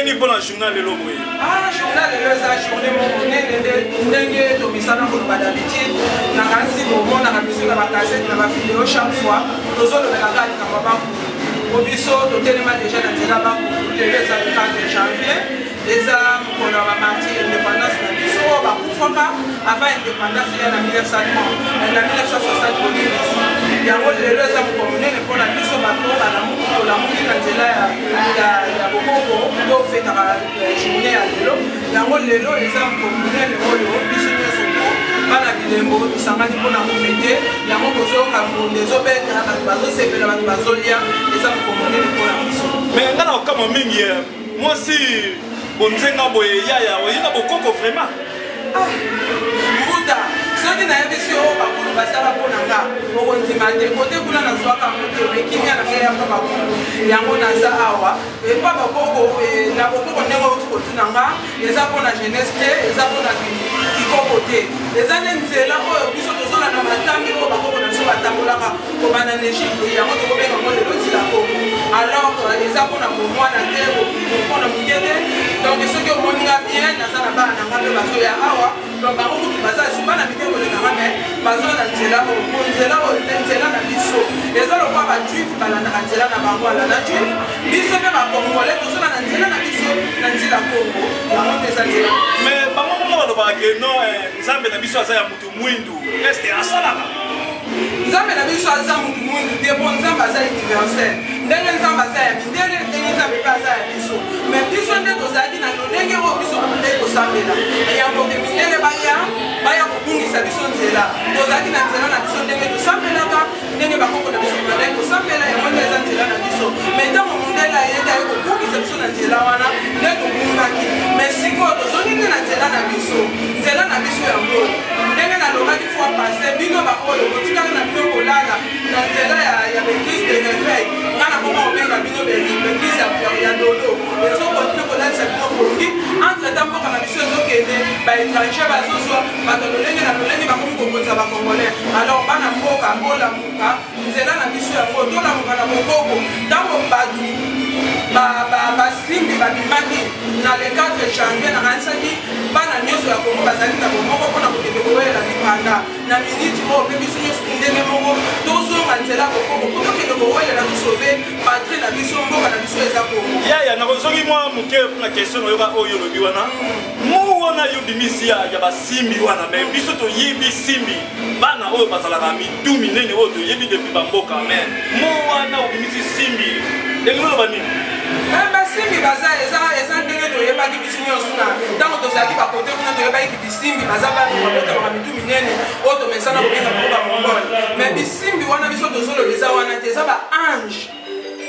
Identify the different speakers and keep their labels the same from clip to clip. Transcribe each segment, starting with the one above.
Speaker 1: nini pour la journal de l'eau?
Speaker 2: Ah, journal de l'eau, c'est journée monnaie, de misana pour le d'habitude. Na kansi moment, na musique, na cassette, na vidéo chaque fois. Nous autres, on a la carte comme au biseau, tout tellement déjà dans le là-bas pour les 4 janvier. Les âmes pour la partie indépendance de biseau, avant l'indépendance, il y a en 1930. En 1960, il y a les deux âmes communes pour la biseau, pour la mouille dans le là, il y a beaucoup de fait à la journée à l'élo. Il y a les âmes communes, les biseau, bana bilembo bisangani mpona kofete yango kozoka les obeta bato bazosepela bato bazolia eza mokomongeli mpona biso
Speaker 1: mais nga na okama mingi mwasi bonzenga boye yaya oyina bokoko vraiment
Speaker 2: buda soki nayebisi oyo bakulu basala mpona nga okondima te kote kuna nazwaka moto ekimia na ngai yaka bakulu yango naza awa epa bakoko na bokoko ndenge oti kotuna nga eza mpona jeunesse te eza mpona kikoko te eza nde nzela oyo biso tozolanda matambi oyo bakoko na biso batambolaka kobanda na egypte yango tokobenga ngo lelo tila kongo alors eza mpona komwana te mpona moke te donc soki omoninga bien naza na bana na nga mpe bazoya awa donc bango kutu baza bana mike kolekanga me bazoya na nzela oyo nzela oyo te nzela na biso eza lokwa bajuif balandaka nzela na bango alanda juif biso mpe bakongole tozola na nzela na biso na nzela kongo yango mpe eza nzela
Speaker 1: mais bango moko balobaka ke no nzambe na biso aza ya motu mwindu este asalaka
Speaker 2: nzambe na biso aza motu mwindu te po nzambe aza universel ndenge nzambe aza ya mindele ndenge nzambe mpe aza ya biso mais biso nde tozalaki na lolenge oyo biso bakondaki kosambela yango te mindele baya kobungisa biso nzela tozalaki na nzela na biso ndenge tosambelaka ndenge bakoko na biso bakondaki kosambela yango nde eza nzela na biso mais ntango mondele ayenda ye kobungisa biso na nzela wana nde tobungaki mais sikoyo tozongi nde na nzela na biso yango ndenge nalobaki fois passe bino baoyo kotikaka na bino kolala na nzela ya beglise de réveil nga na koma kobenga bino beglise ya dodo ezokontina kolalisa bino pongi entre temps mboka na biso ezokende baétranger bazozwa bato lolenge na lolenge bakomi kokonza bacongolais alors bana mboka bolamuka nzela na biso yango tolamuka na bokoko ntango badu basimbi babimaki na le 4 janvier nakanisaki bana nyonso ya kongo bazali na bomoko mpona kokende kowelela lipanda na miniti oyo mpe biso nyonso ndenge moko tozonga nzela kokoko mpo tokende kowelela tosove patrie na biso mboka na biso eza kongo
Speaker 1: yaya nakozongi mwa moke na question nayoka oyo olobi wana mo wana yo bimisi ya basimbi wana me biso toyebi simbi bana oyo bazalaka mitu minene oyo toyebi depuis bamboka me mo wana obimisi simbi ndenge oloba nini
Speaker 2: basimbi baza eza ndenge toyebaki biso nyonso na ntango tozalaki bakote kuna toyebaki bisimbi baza babotamaka mitu minene oyo tomesana kobenga bango bamongole mais bisimbi wana biso tozoloba eza wana te eza baange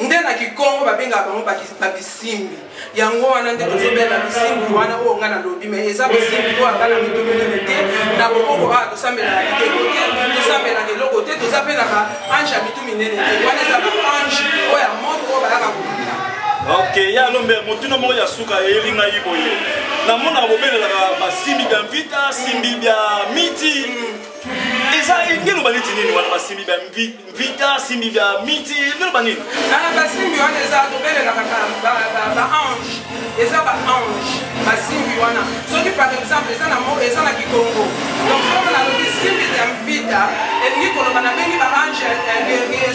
Speaker 2: nde na kikongo babengaka bango babisimbi yango wana nde tozobela bisimbi wana oyo nga nalobi mais eza bisimbi oyo anga na mitu minene te na bokoko awa tosambelaka likeko te tosambelaka eloko te toza mpe na baange ya mitu minene te wana eza baange oyo ya moto oyo bayaka kobina
Speaker 1: ok ya lombe motuna moko ya suka eyelinga yiboye namonaka bobelelaka basimbi bya mvita simbi bya miti eza ngeloba neti nini wana basimbi bya mvita simbi bya miti ngeloba nini
Speaker 2: basimbi wana eza tobelelaka baange eza baange basimbi wana soki par exemple eza na kikongo donc soki nalobi simbi ya mvita elingi koloba nabengi baange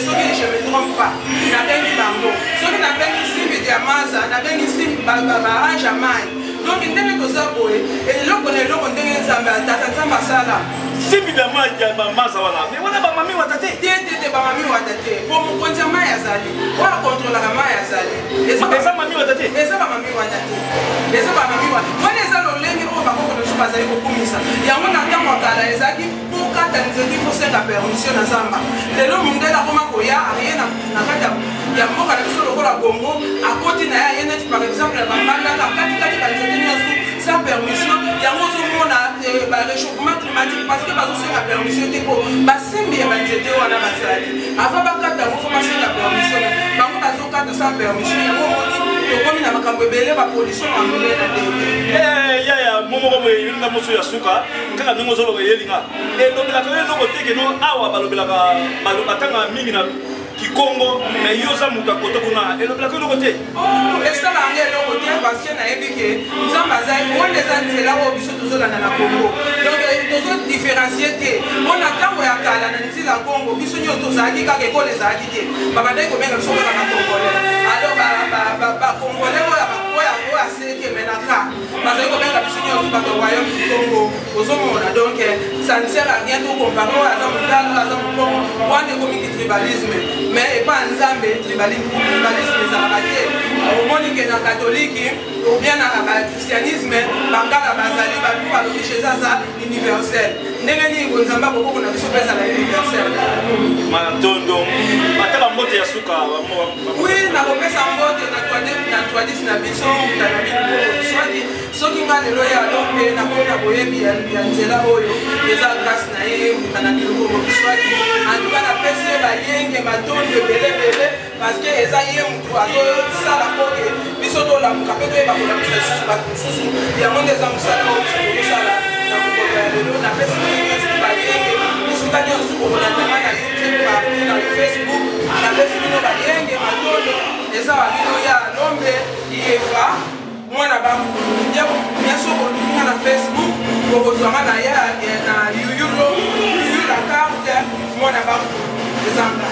Speaker 2: soki je me trompe pas nabengi bango soki nabengi simbi ya maza nabengi simbi baange ya mai donc ndenge toza boye eloko na eloko ndenge nzambe atata nzambe asala
Speaker 1: simbi bya maza wana me wana bamami wata te
Speaker 2: te bamami wata te po mokonzi ya mai azali oyo akontrolaka mai azali
Speaker 1: eza mami wata te
Speaker 2: eza bamami wata te eza bamami wata wana eza lolenge oyo bakoko na biso bazali kokumisa yango na ntango akala ezalaki pokata nzete kosenga permission na zamba lelo mondele akoma koya aye na kati ya mboka na biso lokola kongo akoti na ye aye neti par exemple na bambandaka katikati banzete nyonso sans permission yango ozomona baréchauffement climatique parce que bazosenga permission te po basimbi ya banzete wana bazali ava bakata yango fo basenga permission bango bazokata sans permission yango omoni tokomi na makambo ebele bapolition na ambele na ndenge
Speaker 1: yaya momoko boye elinga moso ya suka kaka ndenge ozoloba eyelinga elobelaka yo eloko te keno awa balobelaka batanga mingi na Kikongo mais yoza muta koto kuna et le plaque de côté
Speaker 2: oh est-ce là ngé le côté parce que na ebiki nzamba za on les anzela o biso tozola na Congo donc tozo différencier te on a tango ya kala na nzila Congo biso nyo tozaki ka ke ko les aki te baba ndeko benga biso na Congolais alors ba Congolais oya seke menaka parce que benga biso nyo ba royaume du Congo ozomona donc ça ne sert à rien de comparer à ça Congo on est comme tribalisme mais et pas nzambe tribalisme ça va au monde que dans catholique ou bien dans le christianisme bangala bazali ba pour aller chez ça universel ndengeni nzamba boko na biso pesa la universel
Speaker 1: mantondo bataba mbote ya suka
Speaker 2: oui na kopesa mbote na twadi na biso na biko swati soki ngale lo ya lombe na kona boyebi ya nzela oyo eza grâce na ye mutana biloko swati antuka na pese ba yenge matondo belebele parce que eza ye mutu azo sala koke biso to la mukapeto e ba kola biso ba kususu ya monde eza musala o sala na kokola lelo na pese ni ba yenge biso ka nyo su ko na na YouTube na Facebook na pese ni ba yenge matondo eza ba bino ya lombe ieva mwana ba ndeko nyaso ko na Facebook ko zama na ya na yulo la carte mwana ba ezanga